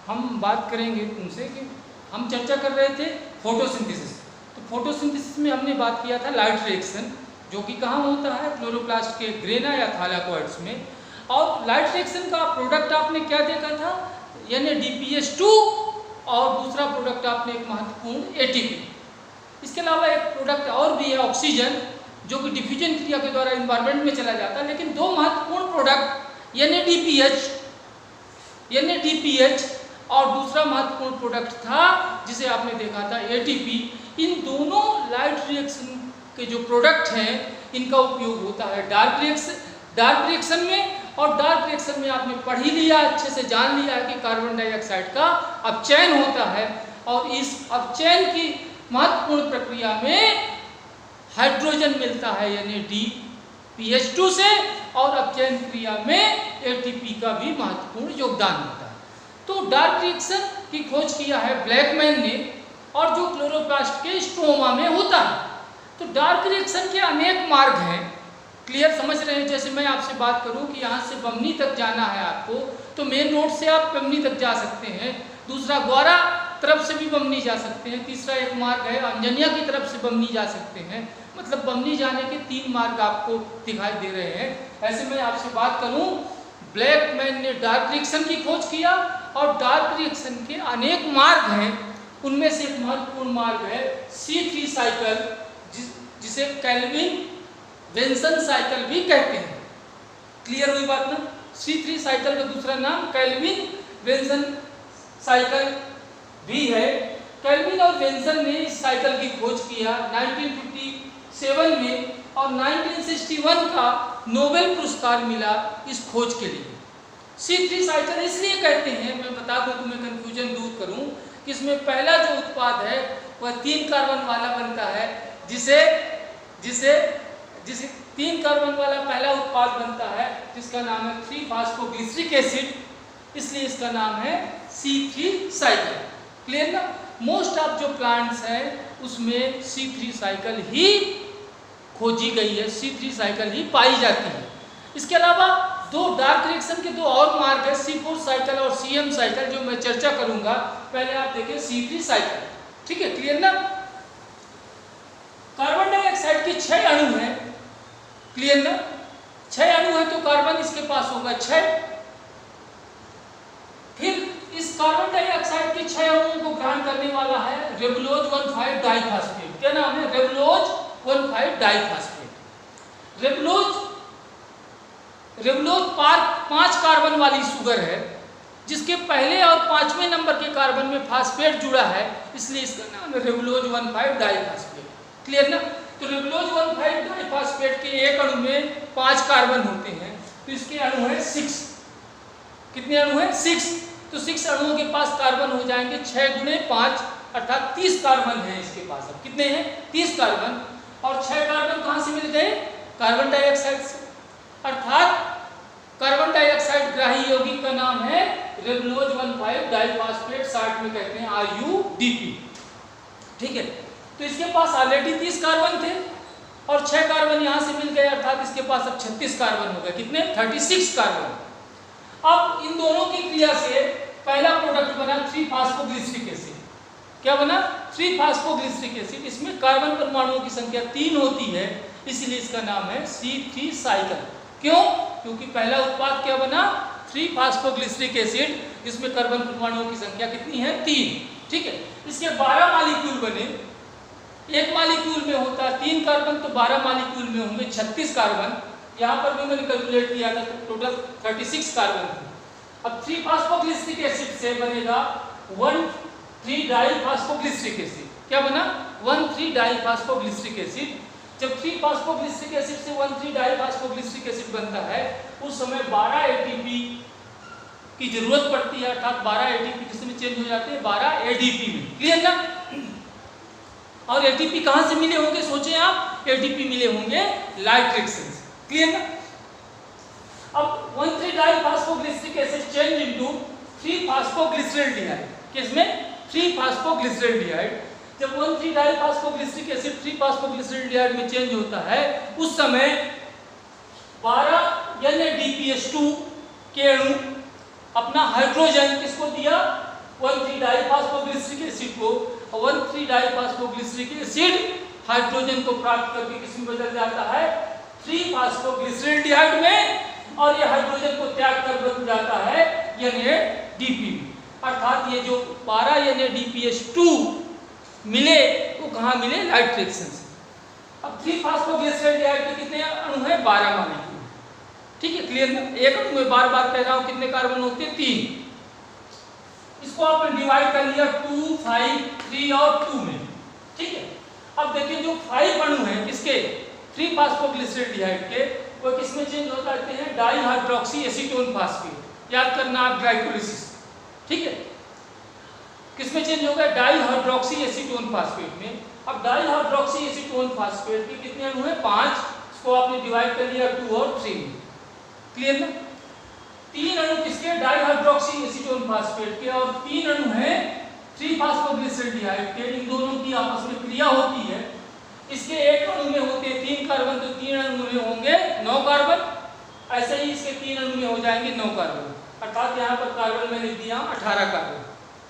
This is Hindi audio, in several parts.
हम बात करेंगे तुमसे कि हम चर्चा कर रहे थे फोटोसिंथेसिस। तो फोटोसिंथेसिस में हमने बात किया था लाइट रिएक्शन, जो कि कहाँ होता है, क्लोरोप्लास्ट के ग्रेना या थालाकोइड्स में। और लाइट रिएक्शन का प्रोडक्ट आपने क्या देखा था, NADPH2, और दूसरा प्रोडक्ट आपने एक महत्वपूर्ण ATP। इसके अलावा एक प्रोडक्ट और भी है ऑक्सीजन, जो कि डिफ्यूजन क्रिया के द्वारा इन्वायरमेंट में चला जाता है। लेकिन दो महत्वपूर्ण प्रोडक्ट NADPH और दूसरा महत्वपूर्ण प्रोडक्ट था जिसे आपने देखा था ATP। इन दोनों लाइट रिएक्शन के जो प्रोडक्ट हैं इनका उपयोग होता है डार्क रिएक्शन में। और डार्क रिएक्शन में आपने पढ़ ही लिया, अच्छे से जान लिया है कि कार्बन डाइऑक्साइड का अपचयन होता है, और इस अपचयन की महत्वपूर्ण प्रक्रिया में हाइड्रोजन मिलता है NADPH2 से, और अपचयन क्रिया में ATP का भी महत्वपूर्ण योगदान होता है। तो डार्क रिएक्शन की खोज किया है ब्लैकमैन ने, और जो क्लोरोप्लास्ट के स्ट्रोमा में होता है। तो डार्क रिएक्शन के अनेक मार्ग हैं, क्लियर समझ रहे हैं। जैसे मैं आपसे बात करूं कि यहाँ से बमनी तक जाना है आपको, तो मेन रोड से आप बमनी तक जा सकते हैं, दूसरा ग्वारा तरफ से भी बमनी जा सकते हैं, तीसरा एक मार्ग है अंजनिया की तरफ से बमनी जा सकते हैं। मतलब बमनी जाने के 3 मार्ग आपको दिखाई दे रहे हैं। ऐसे में आपसे बात करूं, ब्लैकमैन ने डार्क रिएक्शन की खोज किया, और डार्क रिएक्शन के अनेक मार्ग हैं। उनमें से एक महत्वपूर्ण मार्ग है C3 साइकिल, जिसे कैल्विन वेंसन साइकिल भी कहते हैं। क्लियर हुई बात ना। C3 साइकिल का दूसरा नाम कैल्विन वेंसन साइकिल भी है। कैल्विन और वेंसन ने इस साइकिल की खोज किया 1957 में, और 1961 का नोबेल पुरस्कार मिला इस खोज के लिए। C3 साइकिल इसलिए कहते हैं, मैं बता दूं तुम्हें कंफ्यूजन दूर करूं, कि इसमें पहला जो उत्पाद है वह 3 कार्बन वाला बनता है, जिसे 3 कार्बन वाला पहला उत्पाद बनता है, जिसका नाम है 3-फॉस्फोग्लिसरिक एसिड। इसलिए इसका नाम है C3 साइकिल। क्लियर ना। मोस्ट ऑफ जो प्लांट्स हैं उसमें C3 साइकिल ही खोजी गई है, C3 साइकिल ही पाई जाती है। इसके अलावा दो डार्क रिएक्शन के 2 और मार्ग है, C4 साइकिल और CM साइकिल, जो मैं चर्चा करूंगा। पहले आप देखें C3 साइकिल, ठीक है, क्लियर ना। कार्बन डाइऑक्साइड के 6 अणु हैं, क्लियर ना। 6 अणु है तो कार्बन इसके पास होगा 6। फिर इस कार्बन डाइऑक्साइड के 6 अणुओं को ग्रहण करने वाला है रेबुलोज 1,5 डाइफॉस्फेट। क्या नाम है? रेबुलोज 1,5 डाइफॉस्फेट। रेबुलोज 5 कार्बन वाली शुगर है, जिसके पहले और 5वें नंबर के कार्बन में फास्फेट जुड़ा है, इसलिए इसका नाम है रेबुलोज 1,5 डाइफॉस्फेट। क्लियर ना। तो रेबुलोज 1,5 डाइफॉस्फेट के एक अणु में 5 कार्बन होते हैं, तो इसके अणु है 6। कितने अणु हैं? 6। तो 6 अणुओं के पास कार्बन हो जाएंगे 6 × 5, अर्थात 30 कार्बन है इसके पास। अब कितने हैं? 30 कार्बन। और 6 कार्बन कहाँ से मिल गए? कार्बन डाइऑक्साइड से। अर्थात कार्बन डाइऑक्साइड ग्राही यौगिक का नाम है रेबुलोज 1,5 डाइफॉस्फेट, शॉर्ट में कहते हैं RUDP। ठीक है। तो इसके पास ऑलरेडी 30 कार्बन थे, और 6 कार्बन यहाँ से मिल गए, अर्थात इसके पास अब 36 कार्बन हो गए। कितने? 36 कार्बन। अब इन दोनों की क्रिया से पहला प्रोडक्ट बना 3-फॉस्फोग्लिसरिक एसिड। क्या बना? 3-फॉस्फोग्लिसरिक एसिड। इसमें कार्बन परमाणुओं की संख्या 3 होती है, इसलिए इसका नाम है C3 साइकिल। क्यों? क्योंकि पहला उत्पाद क्या बना? 3-फॉस्फोग्लिसरिक एसिड, जिसमें कार्बन परमाणुओं की संख्या कितनी है? 3। ठीक है। इसके 12 मॉलिक्यूल बने। एक मॉलिक्यूल में होता है 3 कार्बन, तो 12 मॉलिक्यूल में होंगे 36 कार्बन। यहाँ पर भी मैंने कैलकुलेट किया था, तो टोटल 36 कार्बन थे। अब 3-फॉस्फोग्लिसरिक एसिड से बनेगा 1,3-डाइफॉस्फोग्लिसरिक एसिड। क्या बना? 1,3-डाइफॉस्फोग्लिसरिक एसिड। जब 3-फॉस्फोग्लिसरिक एसिड से 1,3-डाइफॉस्फोग्लिसरिक एसिड बनता है, उस समय 12 ATP की जरूरत पड़ती है, अर्थात 12 ATP जिसमें चेंज हो जाते हैं 12 ADP में। क्लियर ना। और ATP कहाँ से मिले होंगे? सोचें आप, ATP मिले होंगे लाइट रिएक्शन से। क्लियर ना। अब 1,3-डाइफॉस्फोग्लिसरिक एसिड चेंज इनटू 3-फॉस्फोग्लिसरॉल्डिहाइड। किसमें? 3-फॉस्फोग्लिसरॉल्डिहाइड। जब 1,3-डाइफॉस्फोग्लिसरिक एसिड 3-फॉस्फोग्लिसरॉल्डिहाइड में चेंज होता है, उस समय 12 NADPH2 के अणु अपना हाइड्रोजन किसको दिया? 1,3-डाइफास्फोग्लिसरिक एसिड को 1,3-डाइफास्फोग्लिसरिक एसिड हाइड्रोजन को प्राप्त करके किसमें बदल जाता है 3-फास्फोग्लिसरॉल्डिहाइड में, और ये हाइड्रोजन को त्याग कर बन जाता है NADP। अर्थात ये जो 12 NADPH2 मिले वो कहाँ मिले, लाइट रिएक्शन से। अब 3-फास्फोग्लिसरॉल्डिहाइड के कितने अणु हैं, 12 मॉलिक्यूल। ठीक है, क्लियर ना। एक अणु में बार बार कह रहा हूं कितने कार्बन होते हैं, 3। इसको आपने डिवाइड कर लिया 2, 5, 3 और 2 में। ठीक है, अब देखिए जो 5 अणु हैं किसके, 3-फास्फोग्लिसरॉल्डिहाइड के, वो किसमें चेंज हो जाते हैं, डाइहाइड्रोक्सी एसीटोन फास्फेट। याद करना आप ग्लाइकोलिसिस। ठीक है, किसमें चेंज हो गया, डाइहाइड्रोक्सी एसीटोन फास्फेट में। अब डाइहाइड्रोक्सी एसीटोन फास्फेट के कितने अणु हैं, 5। इसको आपने डिवाइड कर लिया 2 और 3 में। क्लियर ना। 3 अणु किसके, डाइहाइड्रोक्सी एसीटोन फास्फेट के, और 3 अणु हैं 3-फास्फोग्लिसरॉल्डिहाइड के। इन दोनों की आपस में क्रिया होती है। इसके एक अणु में होते हैं 3 कार्बन, तो 3 अणु में होंगे 9 कार्बन। ऐसे ही इसके 3 अणु में हो जाएंगे 9 कार्बन, अर्थात यहाँ पर कार्बन मैंने दिया 18 कार्बन।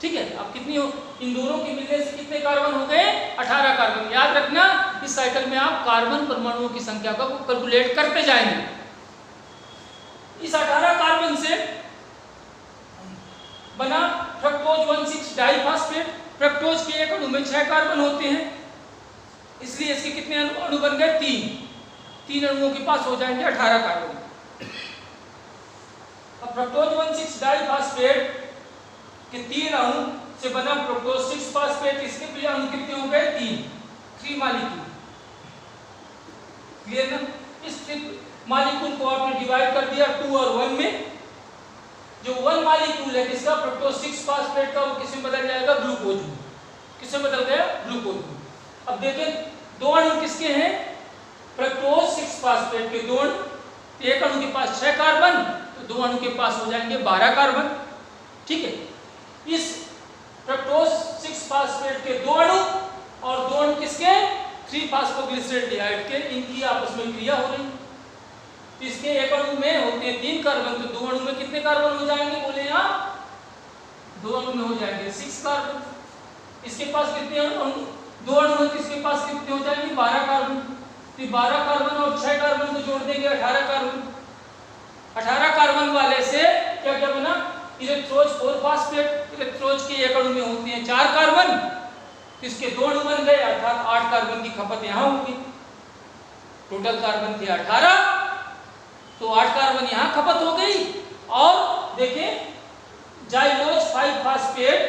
ठीक है, अब कितनी हो, इन दोनों के मिलने से कितने कार्बन हो गए, 18 कार्बन। याद रखना इस साइकिल में आप कार्बन परमाणुओं की संख्या को कैलकुलेट करते जाएंगे। इस 18 कार्बन से बना फ्रक्टोज 1,6-डाइफास्फेट। फ्रक्टोज के एक अणु में 6 कार्बन होते हैं, इसलिए इसके कितने अणु बन गए, 3 अणुओं के पास हो जाएंगे 18 कार्बन। अब फ्रक्टोज 1,6-डाइफास्फेट के 3 अणु से बना फ्रक्टोज 6-फास्फेट, इसके भी अणु कितने हो गए, 3 मॉलिक्यूल। क्लियर ना। इस 3 मॉलिक्यूल को आपने डिवाइड कर दिया 2 और 1 में। जो 1 मॉलिक्यूल है किसका, फ्रक्टोज 6-फास्फेट का, वो किसमें बदल जाएगा, ग्लूकोज में। किसमें बदल गया, ग्लूकोज में। अब देखें 2 अणु किसके हैं, फ्रक्टोज 6-फास्फेट के 2 अणु। एक अणु के पास 6 कार्बन, तो 2 अणु के पास हो जाएंगे 12 कार्बन। ठीक है, इस फ्रक्टोज 6-फास्फेट के 2 अणु और 2 अणु किसके, 3-फास्फोग्लिसरॉल्डिहाइड के, इनकी आपस में क्रिया हो रही। तो इसके एक अणु में होते हैं 3 कार्बन, तो 2 अणु में कितने कार्बन हो जाएंगे, बोले आप 2 अणु में हो जाएंगे 6 कार्बन। इसके पास कितने अणु, 2 अणु हैं, किसके पास कितने हो जाएंगे, 12 कार्बन। तो 12 कार्बन और 6 कार्बन को जोड़ देंगे 18 कार्बन। 18 कार्बन वाले से क्या क्या बना, इलेक्ट्रोज 4-फास्फेट। इलेक्ट्रोज के एक अणु में होते हैं 4 कार्बन, तो इसके 2 अणु बन गए, अर्थात 8 कार्बन की खपत यहाँ होगी। टोटल कार्बन थे 18, तो 8 कार्बन यहाँ खपत हो गई। और देखें जाइलोज 5-फास्फेट,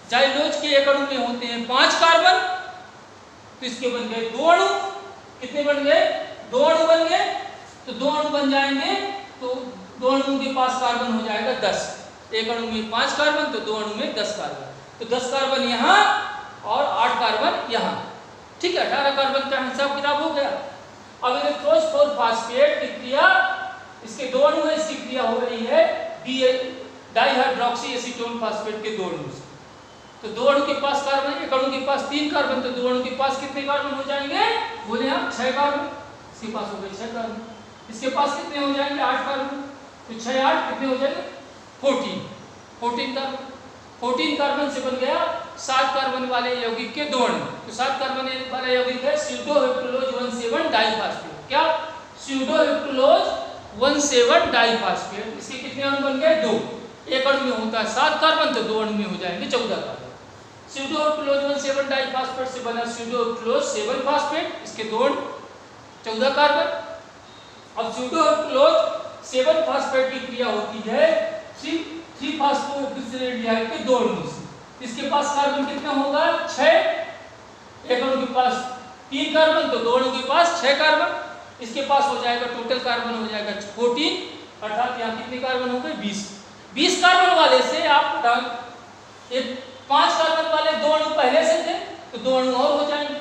जाइलोज के एक अणु में होते हैं 5 कार्बन, तो इसके बन गए 2 अणु। कितने बन गए, 2 अणु बन गए। तो 2 अणु बन जाएंगे, तो 2 अणुओं के पास कार्बन हो जाएगा 10। एक अणु में 5 कार्बन, तो 2 अणु में 10 कार्बन। तो 10 कार्बन यहाँ और 8 कार्बन यहाँ। ठीक है, 18 कार्बन का हिसाब किताब हो गया। अब इलेक्ट्रोज 4-फास्फेट की क्रिया, इसके 2 अणु है, इसकी क्रिया हो रही है डाइहाइड्रोक्सी एसीटोन फास्फेट के 2 अणु से। तो 2 अणु के पास कार्बन, एक अणु के पास 3 कार्बन, तो 2 अणु के पास कितने कार्बन हो जाएंगे, बोले आप 6 कार्बन। इसके पास हो गए 6 कार्बन। इसके पास कितने हो जाएंगे, 8 कार्बन। तो 6 8 कितने हो जाएंगे, 14 कार्बन। 14 कार्बन से बन गया 7 कार्बन वाले यौगिक के 2 अणु। तो 7 कार्बन वाला यौगिक है स्यूडोहेप्टुलोज 1,7-डाइफास्फेट। क्या, स्यूडोहेप्टुलोज 1,7-डाइफास्फेट। इसके कितने अणु बन गए, 2। एक अणु में होता है 7 कार्बन, तो 2 अणु में हो जाएंगे 14 कार्बन। स्यूडोहेप्टुलोज 1,7-डाइफास्फेट से बना स्यूडोहेप्टुलोज 7-फास्फेट, इसके 2 अणु 14 कार्बन। अब स्यूडोहेप्टुलोज 7-फास्फेट की क्रिया होती है 3-फास्फोग्लिसरॉल्डिहाइड के 2 अणु से। इसके पास कार्बन कितना होगा, 6। एक अणु के पास 3 कार्बन, तो 2 अणु के पास 6 कार्बन। इसके पास हो जाएगा टोटल कार्बन हो जाएगा 14, अर्थात यहाँ कितने कार्बन हो गए, 20। 20 कार्बन वाले से आप एक 5 कार्बन वाले 2 अणु पहले से थे, तो 2 अणु और हो जाएंगे।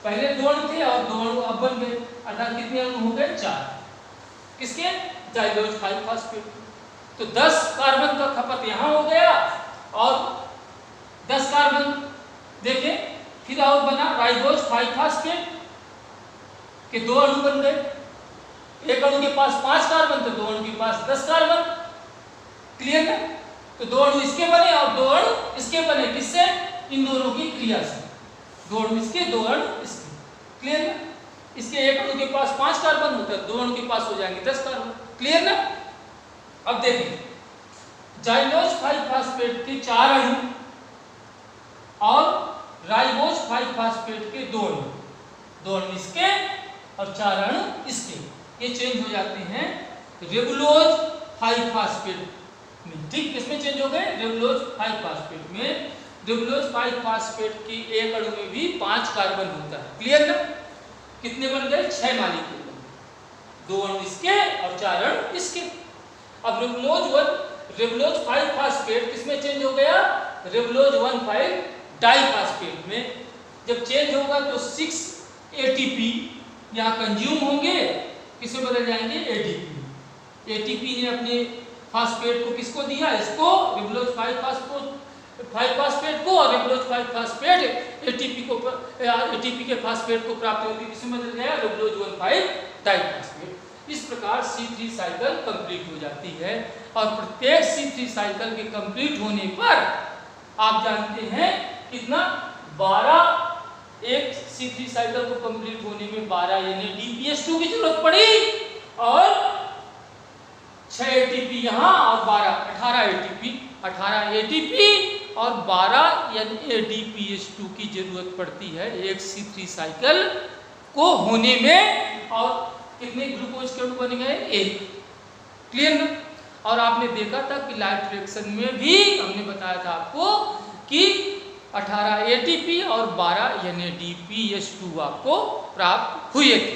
पहले 2 अणु थे और 2 अणु अब बन गए, अर्थात कितने अणु हो गए, 4। किसके, जाइलोज 5-फास्फेट। तो 10 कार्बन का खपत यहाँ हो गया, और 10 कार्बन देखें फिर और बना राइबोज 5-फास्फेट के 2 अणु बन गए। एक अणु के पास 5 कार्बन, तो 2 अणु के पास 10 कार्बन। क्लियर है। तो 2 अणु इसके बने और 2 अणु इसके बने, किससे? इन दोनों की क्रिया से। 2 अणु इसके, 2 अणु इसके। क्लियर ना? इसके एक अणु के पास 5 कार्बन होता है, 2 अणु के पास हो जाएंगे 10 कार्बन। क्लियर ना? अब देखिए, जाइलोज 5-फास्फेट के 4 अणु और राइबोज 5-फास्फेट के 2 अणु, 2 अणु इसके और 4 अणु इसके, ये चेंज हो जाते हैं रेबुलोज 5-फास्फेट में। ठीक, किसमें चेंज हो गए? रेबुलोज 5-फास्फेट में। रेबुलोज 5-फास्फेट की एक अणु में भी 5 कार्बन होता है। क्लियर ना? कितने बन गए? 6 मॉलिक्यूल बन गए, 2 अणु इसके और 4 अणु इसके। अब रेबुलोज 5-फास्फेट किसमें चेंज हो गया? रेबुलोज 1,5-डाइफास्फेट में। जब चेंज होगा तो 6 ATP यहाँ कंज्यूम होंगे, किसमें बदल जाएंगे? ATP। ATP ने अपने फास्फेट को किसको दिया? इसको, रेबुलोज 5-फास्फेट को, और रेबुलोज 5-फास्फेट ATP के फास्फेट को प्राप्त होगी, किसमें बदल गया? रेबुलोज 1,5-डाइफास्फेट। इस प्रकार C3 साइकिल कंप्लीट हो जाती है। और प्रत्येक C3 साइकिल के कंप्लीट होने पर आप जानते हैं कितना? 12, एक C3 साइकिल को कंप्लीट होने में 12 NADPH2 की जरूरत पड़ी और 6 ATP यहाँ और 18 ATP और 12 NADPH2 की जरूरत पड़ती है एक C3 साइकिल को होने में। और कितने ग्लूकोज के अणु बन गए? 1। क्लियर ना? और आपने देखा था कि लाइट रिएक्शन में भी हमने बताया था आपको कि 18 ATP और 12 NADPH2 आपको प्राप्त हुए थे।